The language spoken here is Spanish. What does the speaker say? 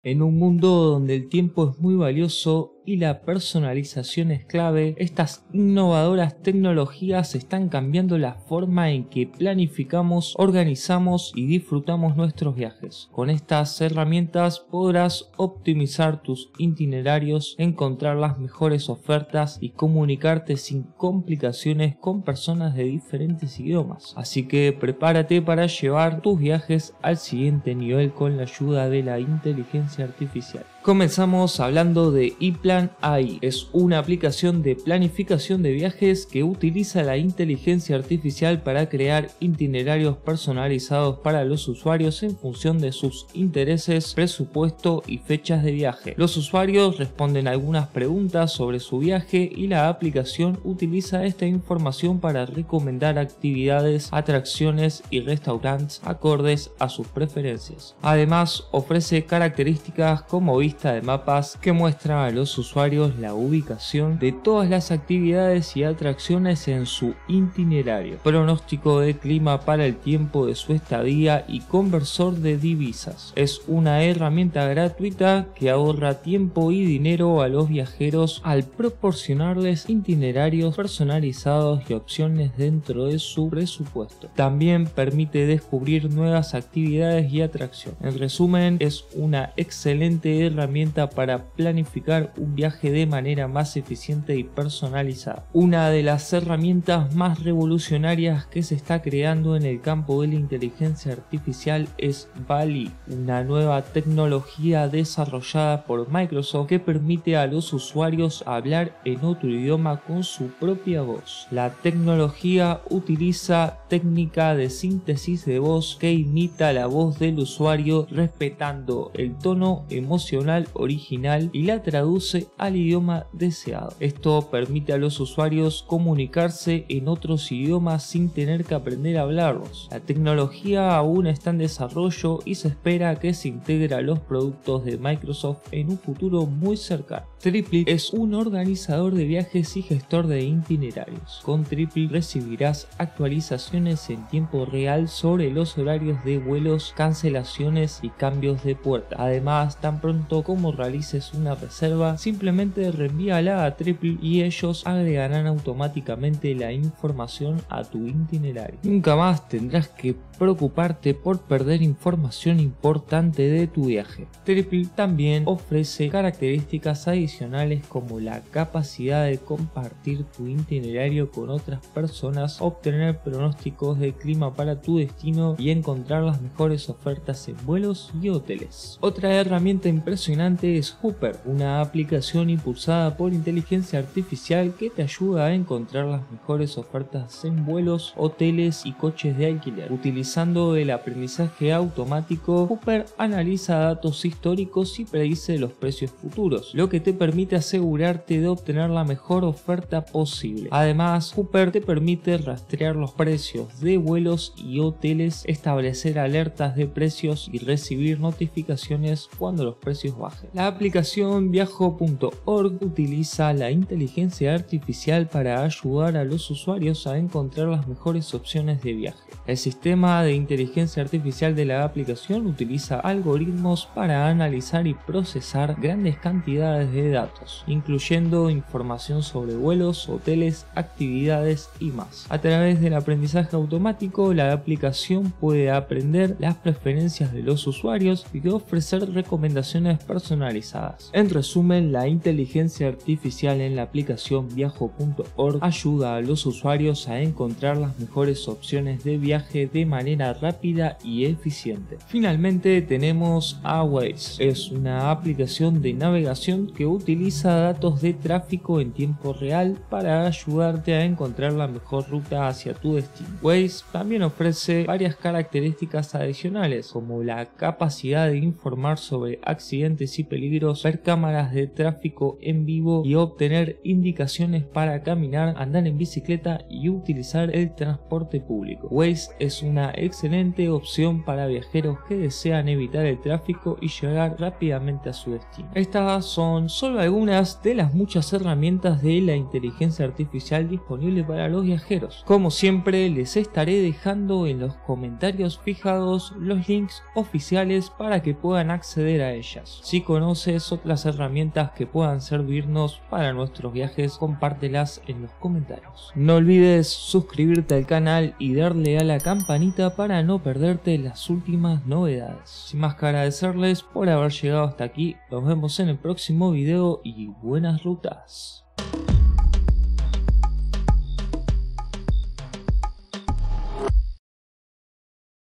En un mundo donde el tiempo es muy valioso y la personalización es clave, estas innovadoras tecnologías están cambiando la forma en que planificamos, organizamos y disfrutamos nuestros viajes. Con estas herramientas podrás optimizar tus itinerarios, encontrar las mejores ofertas y comunicarte sin complicaciones con personas de diferentes idiomas. Así que prepárate para llevar tus viajes al siguiente nivel con la ayuda de la inteligencia artificial. Comenzamos hablando de ePlan AI. Es una aplicación de planificación de viajes que utiliza la inteligencia artificial para crear itinerarios personalizados para los usuarios en función de sus intereses, presupuesto y fechas de viaje. Los usuarios responden algunas preguntas sobre su viaje y la aplicación utiliza esta información para recomendar actividades, atracciones y restaurantes acordes a sus preferencias. Además, ofrece características como vista de mapas que muestra a los usuarios la ubicación de todas las actividades y atracciones en su itinerario, pronóstico de clima para el tiempo de su estadía y conversor de divisas. Es una herramienta gratuita que ahorra tiempo y dinero a los viajeros al proporcionarles itinerarios personalizados y opciones dentro de su presupuesto. También permite descubrir nuevas actividades y atracciones. En resumen, es una excelente herramienta para planificar un viaje de manera más eficiente y personalizada. Una de las herramientas más revolucionarias que se está creando en el campo de la inteligencia artificial es DALL-E, una nueva tecnología desarrollada por Microsoft que permite a los usuarios hablar en otro idioma con su propia voz. La tecnología utiliza técnica de síntesis de voz que imita la voz del usuario respetando el tono emocional original y la traduce al idioma deseado. Esto permite a los usuarios comunicarse en otros idiomas sin tener que aprender a hablarlos. La tecnología aún está en desarrollo y se espera que se integre a los productos de Microsoft en un futuro muy cercano. Triply es un organizador de viajes y gestor de itinerarios. Con Triply recibirás actualizaciones en tiempo real sobre los horarios de vuelos, cancelaciones y cambios de puerta. Además, tan pronto como realices una reserva, simplemente reenvíala a Triply y ellos agregarán automáticamente la información a tu itinerario. Nunca más tendrás que preocuparte por perder información importante de tu viaje. Triply también ofrece características adicionales como la capacidad de compartir tu itinerario con otras personas, obtener pronósticos de clima para tu destino y encontrar las mejores ofertas en vuelos y hoteles. Otra herramienta impresionante es Hopper, una aplicación impulsada por inteligencia artificial que te ayuda a encontrar las mejores ofertas en vuelos, hoteles y coches de alquiler. Utilizando el aprendizaje automático, Hopper analiza datos históricos y predice los precios futuros, lo que te permite asegurarte de obtener la mejor oferta posible. Además, Hopper te permite rastrear los precios de vuelos y hoteles, establecer alertas de precios y recibir notificaciones cuando los precios bajen. La aplicación Viajo.org utiliza la inteligencia artificial para ayudar a los usuarios a encontrar las mejores opciones de viaje. El sistema de inteligencia artificial de la aplicación utiliza algoritmos para analizar y procesar grandes cantidades de datos, incluyendo información sobre vuelos, hoteles, actividades y más. A través del aprendizaje automático, la aplicación puede aprender las preferencias de los usuarios y ofrecer recomendaciones personalizadas. En resumen, la inteligencia artificial en la aplicación Viajo.org ayuda a los usuarios a encontrar las mejores opciones de viaje de manera rápida y eficiente. Finalmente tenemos a Waze. Es una aplicación de navegación que utiliza datos de tráfico en tiempo real para ayudarte a encontrar la mejor ruta hacia tu destino. Waze también ofrece varias características adicionales como la capacidad de informar sobre accidentes y peligros, ver cámaras de tráfico en vivo y obtener indicaciones para caminar, andar en bicicleta y utilizar el transporte público. Waze es una excelente opción para viajeros que desean evitar el tráfico y llegar rápidamente a su destino. Estas son solo algunas de las muchas herramientas de la inteligencia artificial disponible para los viajeros. Como siempre, les estaré dejando en los comentarios fijados los links oficiales para que puedan acceder a ellas. Si conoces otras herramientas que puedan servirnos para nuestros viajes, compártelas en los comentarios. No olvides suscribirte al canal y darle a la campanita para no perderte las últimas novedades. Sin más que agradecerles por haber llegado hasta aquí, nos vemos en el próximo video y buenas rutas.